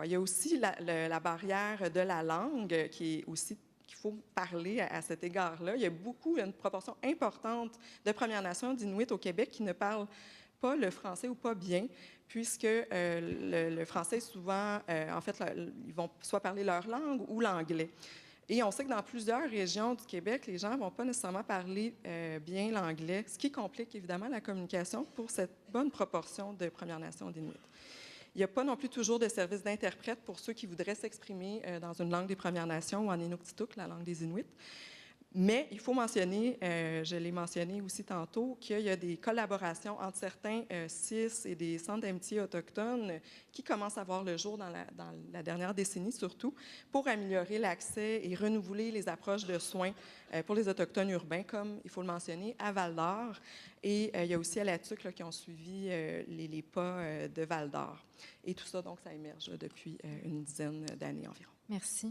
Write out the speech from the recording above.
Il y a aussi la barrière de la langue qui est aussi qu'il faut parler à cet égard-là. Il y a une proportion importante de Premières Nations d'Inuits au Québec qui ne parlent pas le français ou pas bien, puisque le français, souvent, en fait, ils vont soit parler leur langue ou l'anglais. Et on sait que dans plusieurs régions du Québec, les gens ne vont pas nécessairement parler bien l'anglais, ce qui complique évidemment la communication pour cette bonne proportion de Premières Nations d'Inuits. Il n'y a pas non plus toujours de service d'interprète pour ceux qui voudraient s'exprimer dans une langue des Premières Nations ou en Inuktitut, la langue des Inuits. Mais il faut mentionner, je l'ai mentionné aussi tantôt, qu'il y a des collaborations entre certains CIS et des centres d'amitié autochtones qui commencent à voir le jour dans la dernière décennie surtout, pour améliorer l'accès et renouveler les approches de soins pour les Autochtones urbains, comme, il faut le mentionner, à Val-d'Or. Et il y a aussi à la TUC qui ont suivi les pas de Val-d'Or. Et tout ça, donc, ça émerge depuis une dizaine d'années environ. Merci.